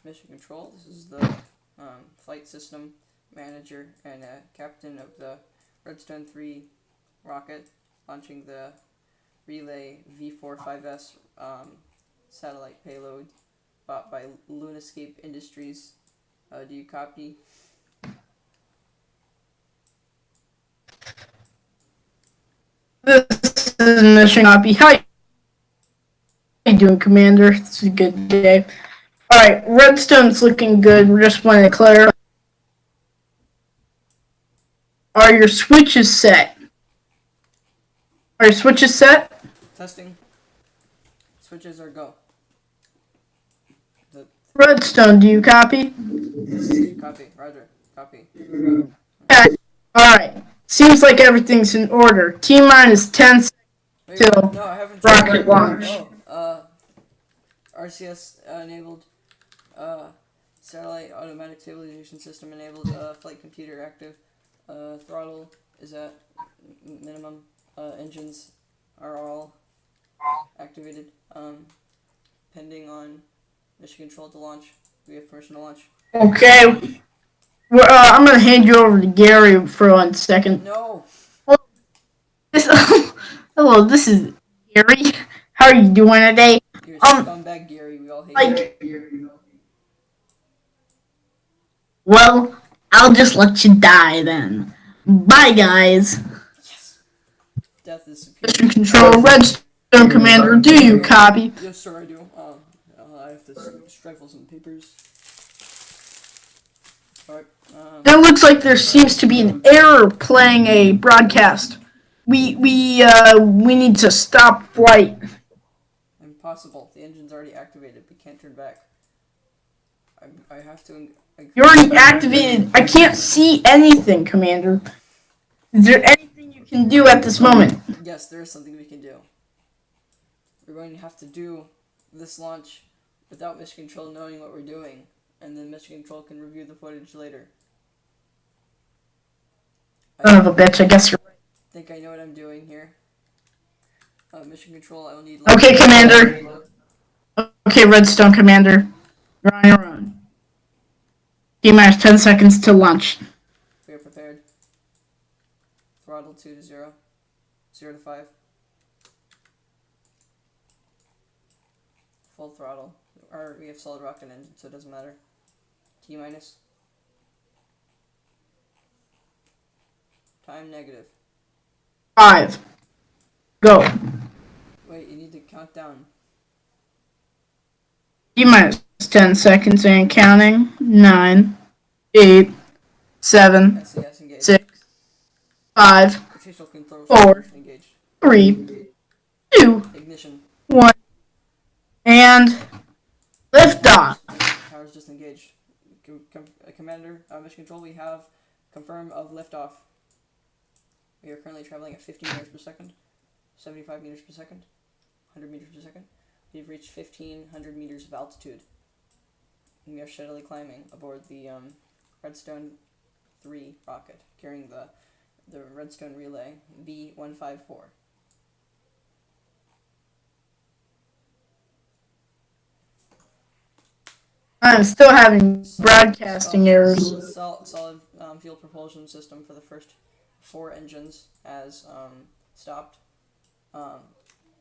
Mission Control. This is the flight system manager and captain of the Redstone 3 rocket, launching the Relay V45S satellite payload bought by Lunascape Industries. Do you copy? This is Mission Copy. How you doing, Commander? It's a good day. Alright, Redstone's looking good. We're just wanting to clarify. Are your switches set? Are your switches set? Testing. Switches are go. Redstone, do you copy? Copy. Roger. Copy. Okay. Alright. Seems like everything's in order. T-minus 10 seconds till No, I haven't. rocket launch. RCS enabled. Satellite automatic stabilization system enabled. Flight computer active. Throttle is at minimum. Engines are all activated. Pending on mission control to launch. We have permission to launch. Okay. Well, I'm gonna hand you over to Gary for 1 second. No. Hello, this is Gary. How are you doing today? You're a scumbag, Gary. We all hate you. Well, I'll just let you die then. Bye, guys. Yes. Death is superior. Mission Control, Redstone Commander, do you copy? Yes, sir, I do. I have to stifle some papers. Alright. It looks like there seems to be an error playing a broadcast. We need to stop flight. Impossible. The engine's already activated. We can't turn back. I have to. You're already activated. I can't see anything, Commander. Is there anything you can do at this moment? Yes, there is something we can do. We're going to have to do this launch without Mission Control knowing what we're doing, and then Mission Control can review the footage later. Son of a bitch, I guess you're right. I think I know what I'm doing here. Mission Control, I will need... Okay, Commander. Okay, Redstone Commander. You're on your own. T-minus 10 seconds to launch. We are prepared. Throttle 2 to 0. 0 to 5. Full throttle. Or we have solid rocket engine, so it doesn't matter. T-minus. Time negative. 5. Go. Wait, you need to count down. T-minus 10 seconds and counting. 9, 8, 7, SES engaged. 6, 5, Official control 4, engaged. 3, 2, Ignition. 1, and liftoff. Power's just engaged. Commander, Mission Control, we have confirmed of liftoff. We are currently traveling at 50 meters per second, 75 meters per second, 100 meters per second. We've reached 1,500 meters of altitude. And we are steadily climbing aboard the Redstone 3 rocket, carrying the Redstone Relay V154. I'm still having broadcasting errors. Solid fuel propulsion system for the first 4 engines has stopped.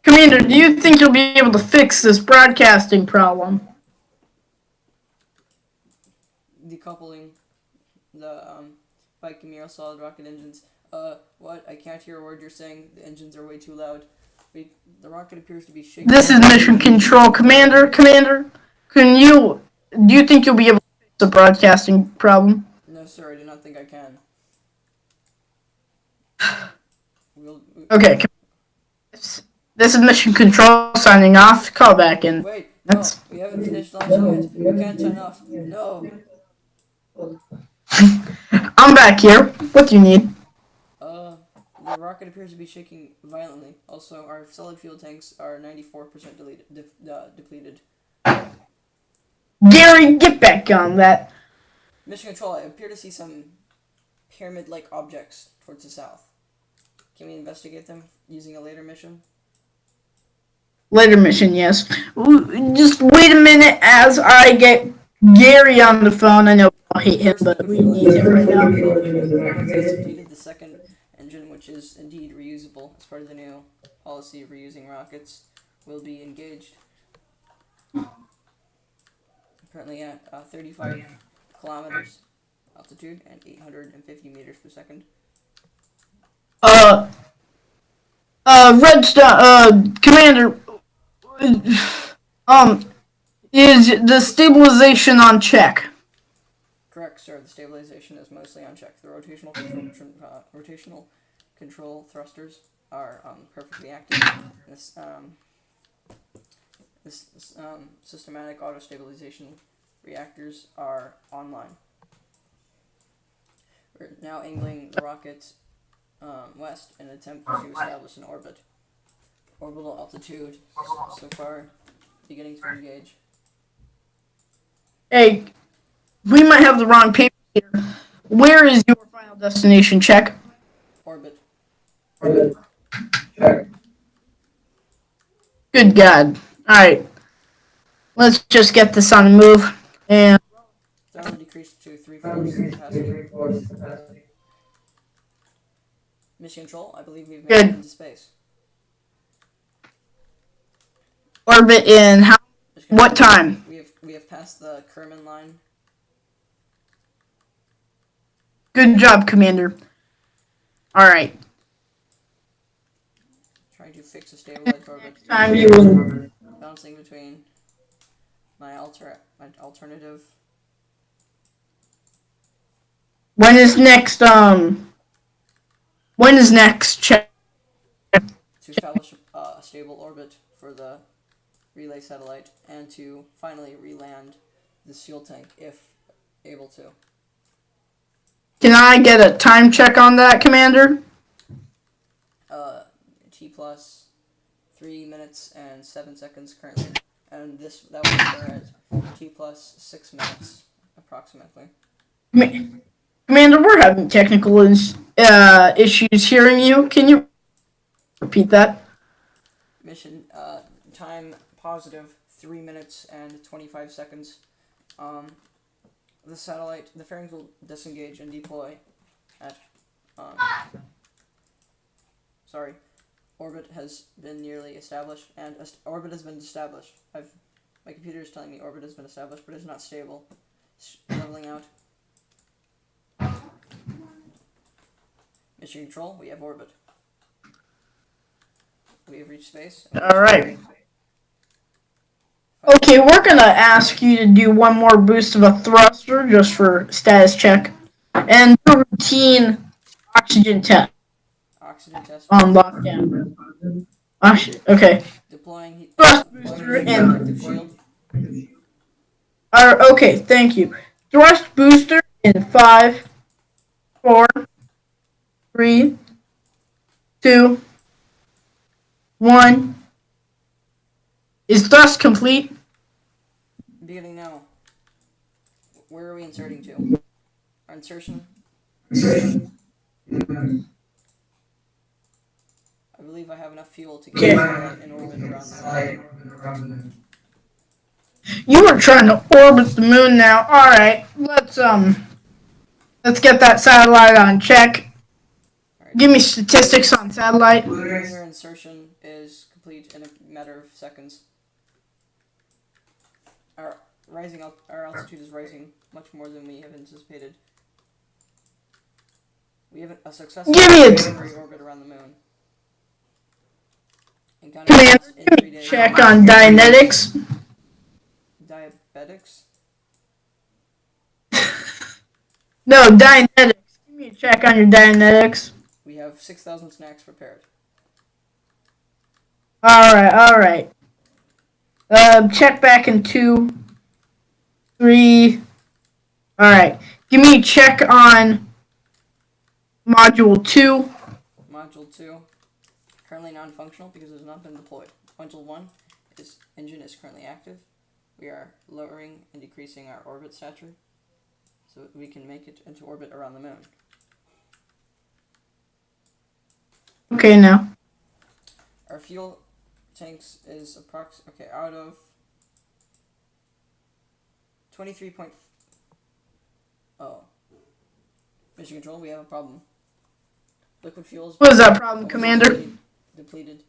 Commander, do you think you'll be able to fix this broadcasting problem? Decoupling the Pike and Miro solid rocket engines. What? I can't hear a word you're saying. The engines are way too loud. The rocket appears to be shaking. This is Mission Control. Commander, do you think you'll be able to fix the broadcasting problem? No, sir, I do not think I can. Okay, this is Mission Control signing off. Call back in. Wait, no, we haven't finished launching yet. We can't turn off. No. I'm back here. What do you need? The rocket appears to be shaking violently. Also, our solid fuel tanks are 94% depleted. Gary, get back on that. Mission Control, I appear to see some pyramid-like objects towards the south. Can we investigate them using a later mission? Later mission, yes. Just wait a minute as I get Gary on the phone. I know I'll hate him, First but liquid we fuel need him right now. once it is completed, the second engine, which is indeed reusable as part of the new policy of reusing rockets, will be engaged. Currently at 35 kilometers altitude and 850 meters per second. Uh, Redstone, Commander, is the stabilization on check? Correct, sir. The stabilization is mostly on check. The rotational control thrusters are perfectly active. This systematic auto stabilization reactors are online. We're now angling the rocket west in an attempt to establish an orbit. Orbital altitude so far beginning to engage. Hey, we might have the wrong paper here. Where is your final destination? Check. Orbit. Good God. Alright. Let's just get this on the move. And Throttle decreased to 3/4 capacity. Mission control, I believe we've made it good. into space. Orbit in how? What time? We have passed the Kerman line. Good job, Commander. Alright. Trying to fix a stabilized orbit. Time you will. Bouncing between my alternative. When is next, when is next check? To establish a stable orbit for the relay satellite and to finally re-land this fuel tank if able to. Can I get a time check on that, Commander? T plus 3 minutes and 7 seconds currently, and that will start at T plus 6 minutes approximately. Commander, we're having technical issues hearing you. Can you repeat that? Mission time positive 3 minutes and 25 seconds. The satellite, the fairings will disengage and deploy at. Orbit has been nearly established, and orbit has been established. My computer is telling me orbit has been established, but it's not stable. It's leveling out. Mission control, we have orbit. We have reached space. Alright. Okay, we're gonna ask you to do one more boost of a thruster just for status check. And do a routine oxygen test Oxygen test. on lockdown. Okay. Deploying heat. Thrust booster and. Protective shield. Okay, thank you. Thrust booster in 5, 4, 3, 2, 1. Is thrust complete? Beginning now. Where are we inserting to? Our insertion. I believe I have enough fuel to get in orbit around the moon. You are trying to orbit the moon now. Alright, let's get that satellite on check. Right. Give me statistics on satellite. Lunar insertion is complete in a matter of seconds. Our altitude is rising much more than we have anticipated. We have a successful orbit around the moon. Command, check on Dianetics. Diabetics? No, Dianetics. Give me a check on your Dianetics. We have 6,000 snacks prepared. Alright. Check back in 2, 3. Alright. Give me a check on Module 2. Module 2. Currently non-functional because it has not been deployed. Module 1. Engine is currently active. We are lowering and decreasing our orbit stature so that we can make it into orbit around the moon. Okay, now. Our fuel tanks is out of 23 point. Oh. Mission Control, we have a problem. Liquid fuels. What is that problem, Commander? Depleted.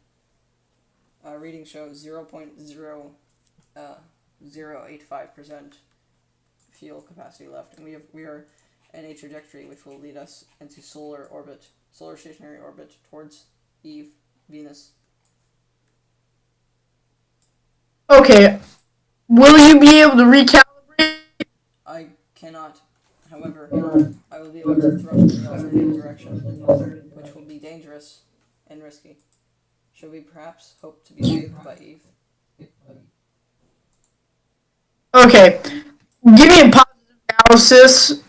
Readings show 0.085% fuel capacity left, and we are in a trajectory which will lead us into solar stationary orbit towards Eve, Venus. Okay. Will you be able to recalibrate? I cannot. However, I will be able to thrust in the alternative direction, which will be dangerous and risky. Should we perhaps hope to be saved by Eve? Okay. Give me a positive analysis.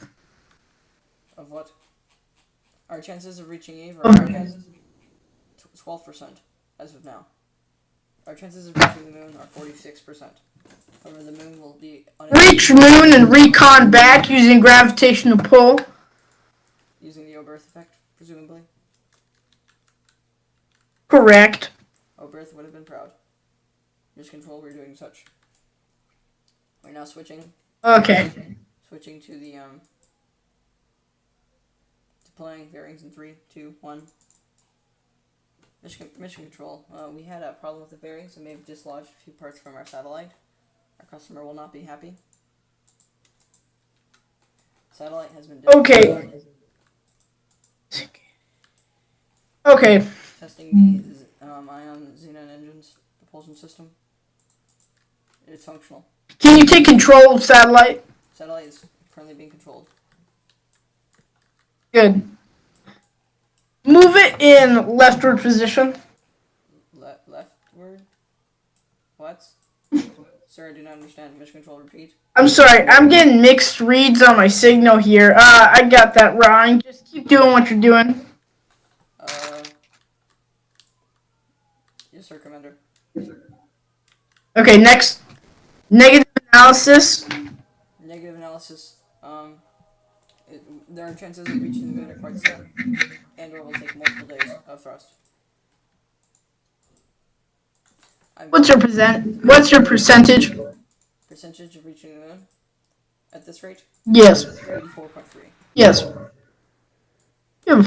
Of what? Our chances of reaching Eve Of- are 12% as of now. Our chances of reaching the moon are 46%. However, the moon will be Reach moon and recon back using gravitational pull. using the Oberth effect, presumably. Correct. Oberth would have been proud. Mission Control, we're doing such. We're now switching Okay. to the deploying bearings in 3, 2, 1. Mission Control, we had a problem with the bearings and may have dislodged a few parts from our satellite. Our customer will not be happy. Satellite has been Okay. Okay. Testing the ion xenon engines propulsion system. It's functional. Can you take control of satellite? Satellite is currently being controlled. Good. Move it in leftward position. Leftward? What? Sir, I do not understand. Mission Control, repeat. I'm sorry, I'm getting mixed reads on my signal here. I got that wrong. Just keep doing what you're doing. Yes, sir, Commander. Okay, next. Negative analysis. Negative analysis. There are chances of reaching the moon are quite slim, and or will take multiple days of thrust. What's your percentage? Percentage of reaching the moon at this rate? Yes. 84.3. Yes. You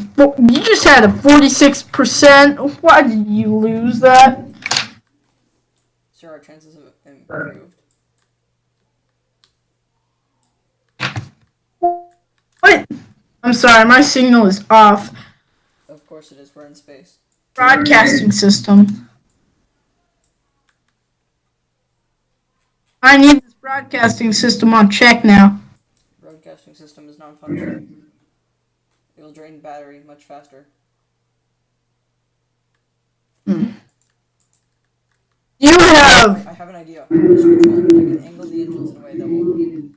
just had a 46%. Why did you lose that? Sir, our chances have improved. What? I'm sorry, my signal is off. Of course it is. We're in space. Broadcasting system. I need this broadcasting system on check now. Broadcasting system is non-functional. It will drain battery much faster. You have... I have an idea. Mission Control. I can angle the engines in a way that will...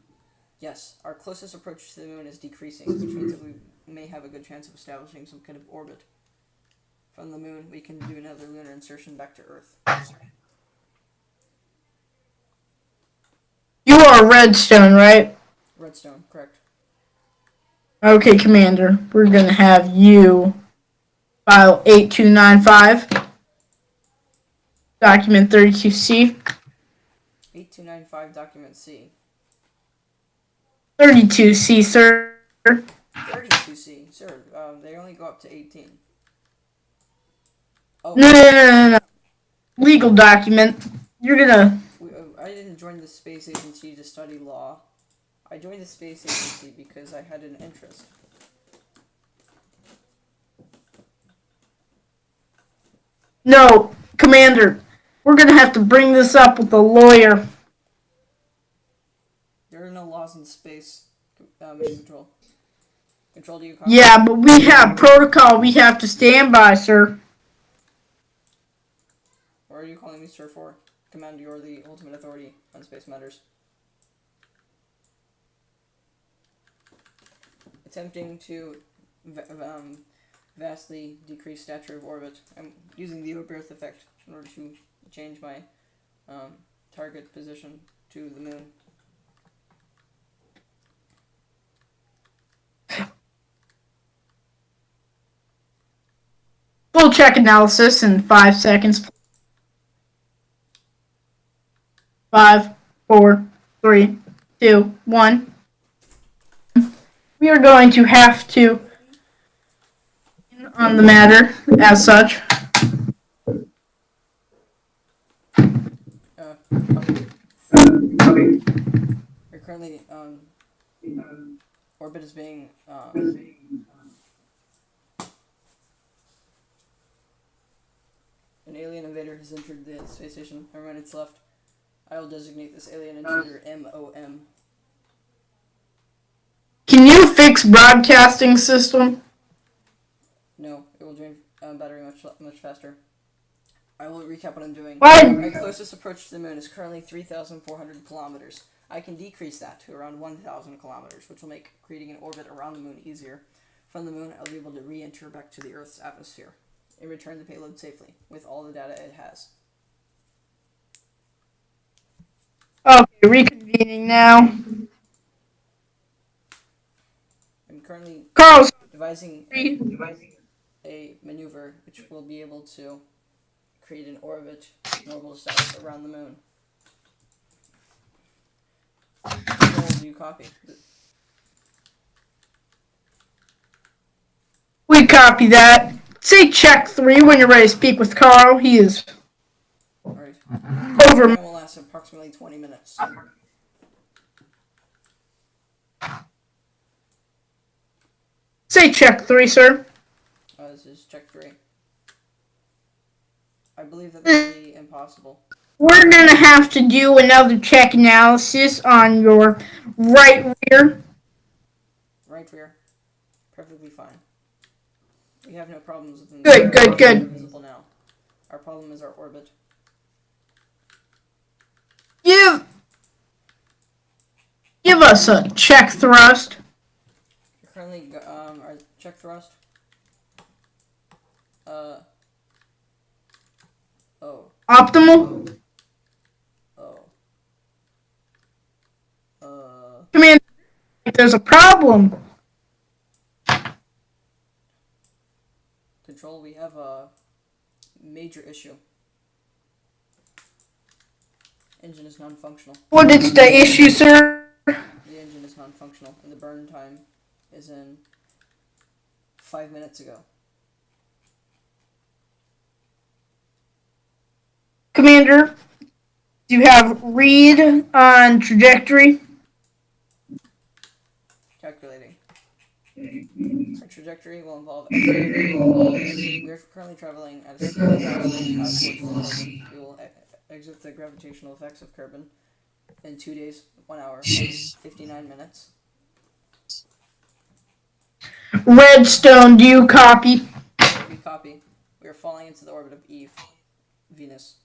Yes, our closest approach to the moon is decreasing, which means that we may have a good chance of establishing some kind of orbit. From the moon, we can do another lunar insertion back to Earth. You are Redstone, right? Redstone, correct. Okay, Commander. We're going to have you file 8295, document 32C. 8295 document C. 32C, sir. 32C, sir. They only go up to 18. Oh. No. Legal document. You're gonna... I didn't join the space agency to study law. I joined the space agency because I had an interest. No, Commander. We're gonna have to bring this up with the lawyer. There are no laws in space. Mission Control. Control, do you copy? Yeah, but we have protocol we have to stand by, sir. What are you calling me sir for? Commander, you're the ultimate authority on space matters. Attempting to vastly decrease stature of orbit. I'm using the Oberth effect in order to change my target position to the moon. Full check analysis in 5 seconds. 5, 4, 3, 2, 1. We are going to have to on the matter as such. Copy. We're currently orbit is being an alien invader has entered the space station. How many minutes left? I will designate this alien intruder MOM. Can you fix broadcasting system? No, it will drain battery much faster. I will recap what I'm doing. Why? My closest approach to the moon is currently 3,400 kilometers. I can decrease that to around 1,000 kilometers, which will make creating an orbit around the moon easier. From the moon, I'll be able to re-enter back to the Earth's atmosphere and return the payload safely with all the data it has. Okay, reconvening now. I'm currently Carl's devising a maneuver which will be able to create an orbit normal status around the moon. Control, do you copy? We copy that. Say check 3 when you're ready to speak with Carl. He is Alright. over. It will last approximately 20 minutes. Say check 3, sir. This is check 3. I believe that this will be impossible. We're gonna have to do another check analysis on your right rear. Right rear. Perfectly fine. We have no problems with them. Good. Visible now. Our problem is our orbit. Give us a check thrust. You're currently our check thrust. Optimal. Commander, there's a problem. Control, we have a major issue. Engine is non-functional. What is the issue, sir? The engine is non-functional, and the burn time is in 5 minutes ago. Commander, do you have read on trajectory? Calculating. Our trajectory will involve we're currently traveling at a speed of velocity towards Kerbin. We will exit the gravitational effects of Kerbin in 2 days, 1 hour, 59 minutes. Redstone, do you copy? We copy. We are falling into the orbit of Eve, Venus.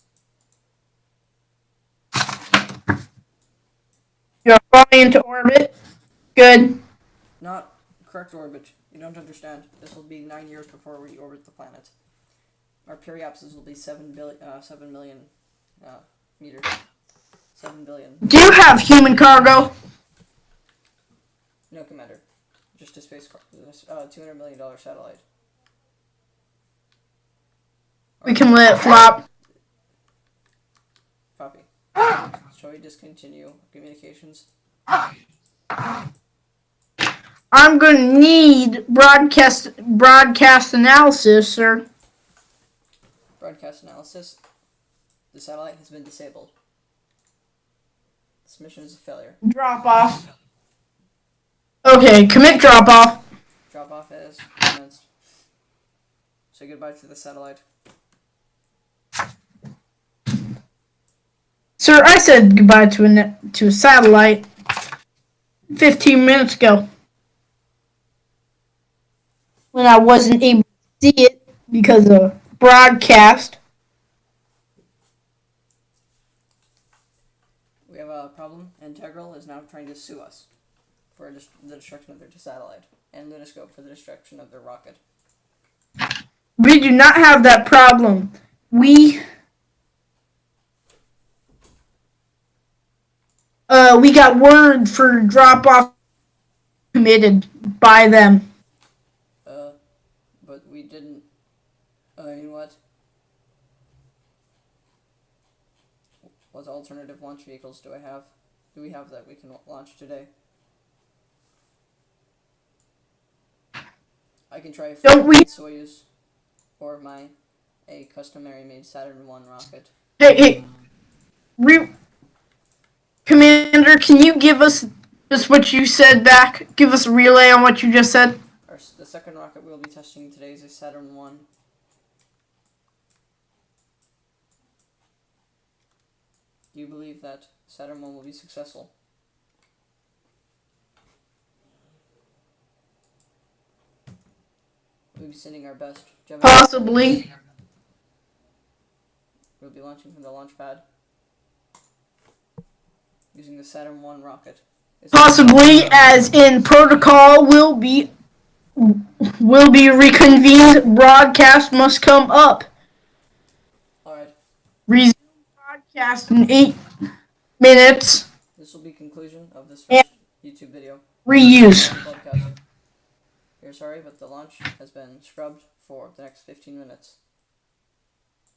You're falling into orbit. Good. Not correct orbit. You don't understand. This will be 9 years before we orbit the planet. Our periapsis will be 7 million meters. 7 billion. Do you have human cargo? No, Commander. Just a space $200 million satellite. We can let it flop. Copy. Shall we discontinue communications? I'm gonna need broadcast analysis, sir. Broadcast analysis. The satellite has been disabled. This mission is a failure. Drop off. Okay, commit drop off. Drop off has commenced. Say goodbye to the satellite. Sir, I said goodbye to a satellite 15 minutes ago when I wasn't able to see it because of broadcast. We have a problem. Integral is now trying to sue us for the destruction of their satellite, and Lunoscope for the destruction of their rocket. We do not have that problem. We got word for drop off committed by them. But we didn't. I mean, what? What alternative launch vehicles do I have? do we have that we can launch today? I can try a Don't we- Soyuz or a customary made Saturn 1 rocket. Hey, Commander, can you give us just what you said back? Give us a relay on what you just said. The second rocket we'll be testing today is a Saturn 1. Do you believe that Saturn 1 will be successful? We'll be sending our best. Possibly. We'll be launching from the launch pad using the Saturn 1 rocket. Possibly, as in protocol will be reconvened. Broadcast must come up. Alright. Resume broadcast in 8 minutes. This will be conclusion of this first YouTube video. Reuse. We're sorry, but the launch has been scrubbed for the next 15 minutes.